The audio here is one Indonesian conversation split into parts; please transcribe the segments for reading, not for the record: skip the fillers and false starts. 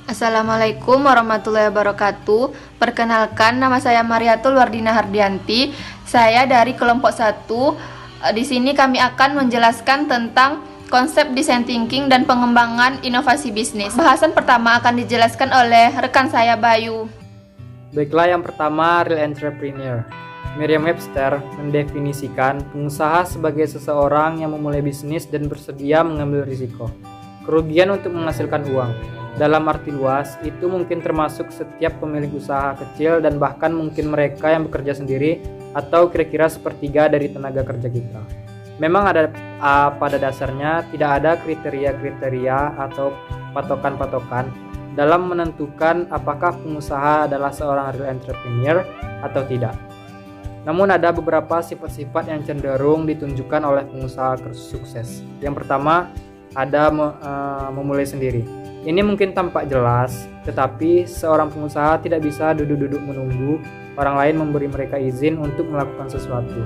Assalamualaikum warahmatullahi wabarakatuh. Perkenalkan, nama saya Mariatul Wardina Hardianti. Saya dari kelompok 1. Di sini kami akan menjelaskan tentang konsep design thinking dan pengembangan inovasi bisnis. Bahasan pertama akan dijelaskan oleh rekan saya Bayu. Baiklah, yang pertama, real entrepreneur. Merriam-Webster mendefinisikan pengusaha sebagai seseorang yang memulai bisnis dan bersedia mengambil risiko, kerugian untuk menghasilkan uang. Dalam arti luas, itu mungkin termasuk setiap pemilik usaha kecil dan bahkan mungkin mereka yang bekerja sendiri atau kira-kira sepertiga dari tenaga kerja kita. Memang pada dasarnya tidak ada kriteria-kriteria atau patokan-patokan dalam menentukan apakah pengusaha adalah seorang real entrepreneur atau tidak. Namun ada beberapa sifat-sifat yang cenderung ditunjukkan oleh pengusaha sukses. Yang pertama, ada memulai sendiri. Ini mungkin tampak jelas, tetapi seorang pengusaha tidak bisa duduk-duduk menunggu orang lain memberi mereka izin untuk melakukan sesuatu.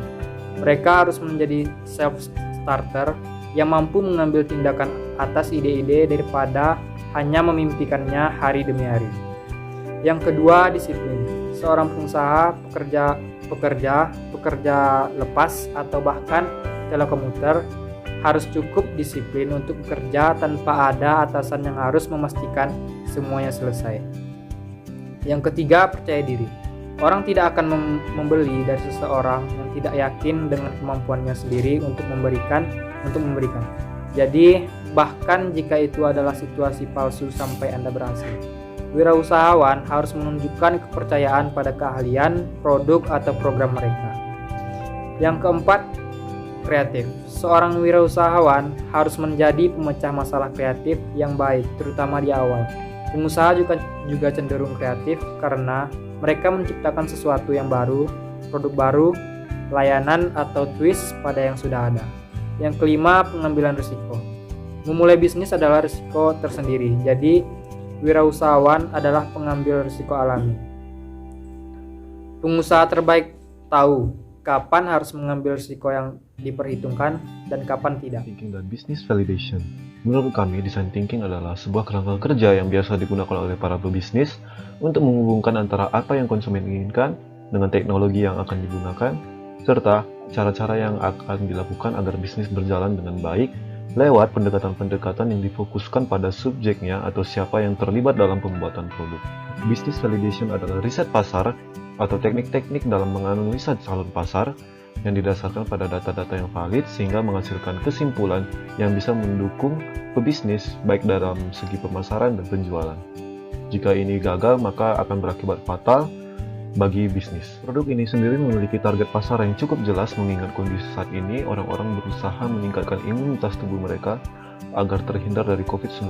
Mereka harus menjadi self-starter yang mampu mengambil tindakan atas ide-ide daripada hanya memimpikannya hari demi hari. Yang kedua, disiplin. Seorang pengusaha, pekerja lepas atau bahkan telekomuter harus cukup disiplin untuk bekerja tanpa ada atasan yang harus memastikan semuanya selesai. Yang ketiga, percaya diri. Orang tidak akan membeli dari seseorang yang tidak yakin dengan kemampuannya sendiri untuk memberikan. Jadi, bahkan jika itu adalah situasi palsu sampai Anda berhasil. Wirausahawan harus menunjukkan kepercayaan pada keahlian, produk, atau program mereka. Yang keempat, kreatif. Seorang wirausahawan harus menjadi pemecah masalah kreatif yang baik, terutama di awal. Pengusaha juga cenderung kreatif karena mereka menciptakan sesuatu yang baru, produk baru, layanan, atau twist pada yang sudah ada. Yang kelima, pengambilan risiko. Memulai bisnis adalah risiko tersendiri, jadi wirausahawan adalah pengambil risiko alami. Pengusaha terbaik tahu kapan harus mengambil risiko yang diperhitungkan dan kapan tidak. Thinking dan business validation. Menurut kami, design thinking adalah sebuah kerangka kerja yang biasa digunakan oleh para pebisnis untuk menghubungkan antara apa yang konsumen inginkan dengan teknologi yang akan digunakan, serta cara-cara yang akan dilakukan agar bisnis berjalan dengan baik lewat pendekatan-pendekatan yang difokuskan pada subjeknya atau siapa yang terlibat dalam pembuatan produk. Business validation adalah riset pasar atau teknik-teknik dalam menganalisa calon pasar yang didasarkan pada data-data yang valid sehingga menghasilkan kesimpulan yang bisa mendukung pebisnis baik dalam segi pemasaran dan penjualan. Jika ini gagal, maka akan berakibat fatal bagi bisnis. Produk ini sendiri memiliki target pasar yang cukup jelas mengingat kondisi saat ini orang-orang berusaha meningkatkan imunitas tubuh mereka agar terhindar dari COVID-19.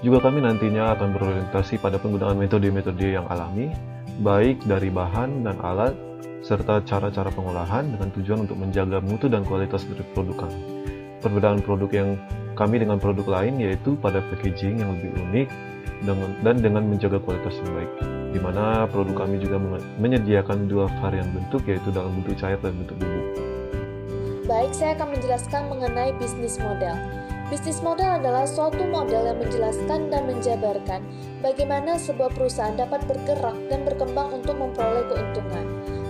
Juga kami nantinya akan berorientasi pada penggunaan metode-metode yang alami, baik dari bahan dan alat, serta cara-cara pengolahan dengan tujuan untuk menjaga mutu dan kualitas dari produk kami. Perbedaan produk yang kami dengan produk lain yaitu pada packaging yang lebih unik dan dengan menjaga kualitas yang baik, di mana produk kami juga menyediakan dua varian bentuk yaitu dalam bentuk cair dan bentuk bubuk. Baik, saya akan menjelaskan mengenai bisnis model. Bisnis model adalah suatu model yang menjelaskan dan menjabarkan bagaimana sebuah perusahaan dapat bergerak dan berkembang untuk memperoleh keuntungan.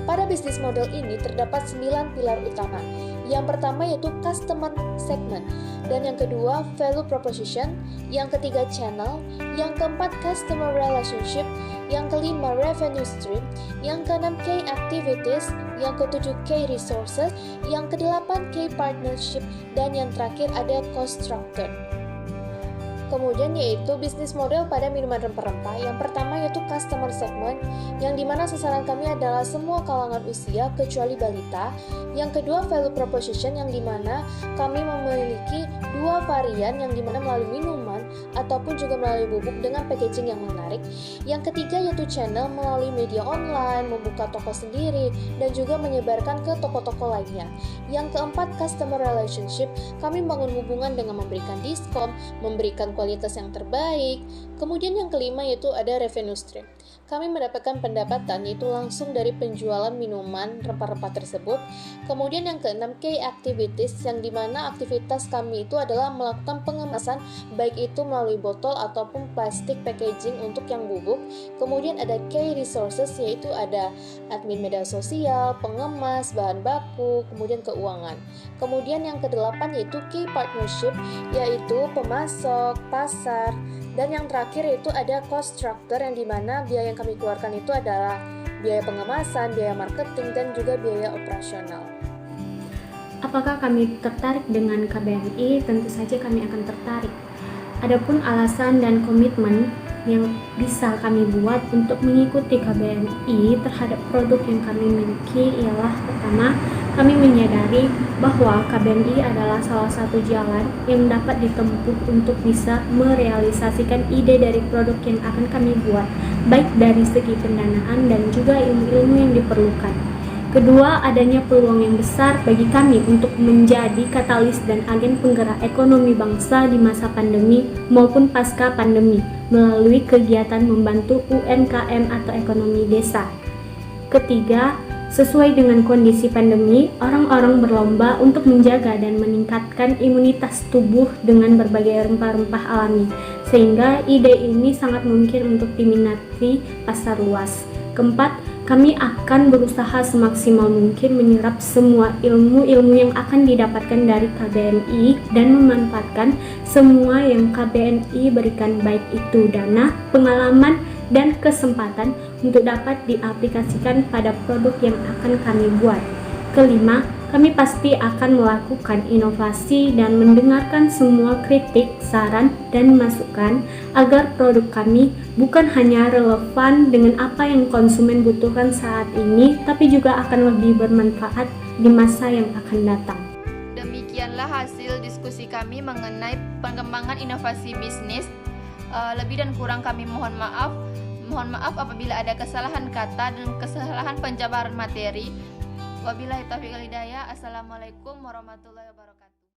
Pada bisnis model ini terdapat 9 pilar utama. Yang pertama yaitu customer segment, dan yang kedua value proposition, yang ketiga channel, yang keempat customer relationship, yang kelima revenue stream, yang keenam key activities, yang ketujuh key resources, yang kedelapan key partnership, dan yang terakhir ada cost structure. Kemudian yaitu bisnis model pada minuman rempah-rempah. Yang pertama yaitu customer segment, yang dimana sasaran kami adalah semua kalangan usia kecuali balita. Yang kedua value proposition, yang dimana kami memiliki dua varian, yang dimana melalui minuman ataupun juga melalui bubuk dengan packaging yang menarik. Yang ketiga yaitu channel, melalui media online, membuka toko sendiri dan juga menyebarkan ke toko-toko lainnya. Yang keempat customer relationship, kami membangun hubungan dengan memberikan diskon, memberikan kualitas yang terbaik. Kemudian yang kelima yaitu ada revenue stream. Kami mendapatkan pendapatan yaitu langsung dari penjualan minuman rempah-rempah tersebut. Kemudian yang keenam key activities, yang dimana aktivitas kami itu adalah melakukan pengemasan baik itu yaitu melalui botol ataupun plastik packaging untuk yang bubuk. Kemudian ada Key Resources, yaitu ada admin media sosial, pengemas, bahan baku, kemudian keuangan. Kemudian yang kedelapan yaitu Key Partnership, yaitu pemasok, pasar, dan yang terakhir yaitu ada Cost Structure, yang dimana biaya yang kami keluarkan itu adalah biaya pengemasan, biaya marketing, dan juga biaya operasional. Apakah kami tertarik dengan KBMI? Tentu saja kami akan tertarik. Adapun alasan dan komitmen yang bisa kami buat untuk mengikuti KBMI terhadap produk yang kami miliki ialah: pertama, kami menyadari bahwa KBMI adalah salah satu jalan yang dapat ditempuh untuk bisa merealisasikan ide dari produk yang akan kami buat, baik dari segi pendanaan dan juga ilmu-ilmu yang diperlukan. Kedua, adanya peluang yang besar bagi kami untuk menjadi katalis dan agen penggerak ekonomi bangsa di masa pandemi maupun pasca pandemi melalui kegiatan membantu UMKM atau ekonomi desa. Ketiga, sesuai dengan kondisi pandemi, orang-orang berlomba untuk menjaga dan meningkatkan imunitas tubuh dengan berbagai rempah-rempah alami, sehingga ide ini sangat mungkin untuk diminati pasar luas. Keempat, kami akan berusaha semaksimal mungkin menyerap semua ilmu-ilmu yang akan didapatkan dari KBMI dan memanfaatkan semua yang KBMI berikan, baik itu dana, pengalaman, dan kesempatan untuk dapat diaplikasikan pada produk yang akan kami buat. Kelima, kami pasti akan melakukan inovasi dan mendengarkan semua kritik, saran, dan masukan agar produk kami bukan hanya relevan dengan apa yang konsumen butuhkan saat ini, tapi juga akan lebih bermanfaat di masa yang akan datang. Demikianlah hasil diskusi kami mengenai pengembangan inovasi bisnis. Lebih dan kurang kami mohon maaf. Mohon maaf apabila ada kesalahan kata dan kesalahan penjabaran materi. Wabillahi taufiq wal hidayah. Assalamualaikum warahmatullahi wabarakatuh.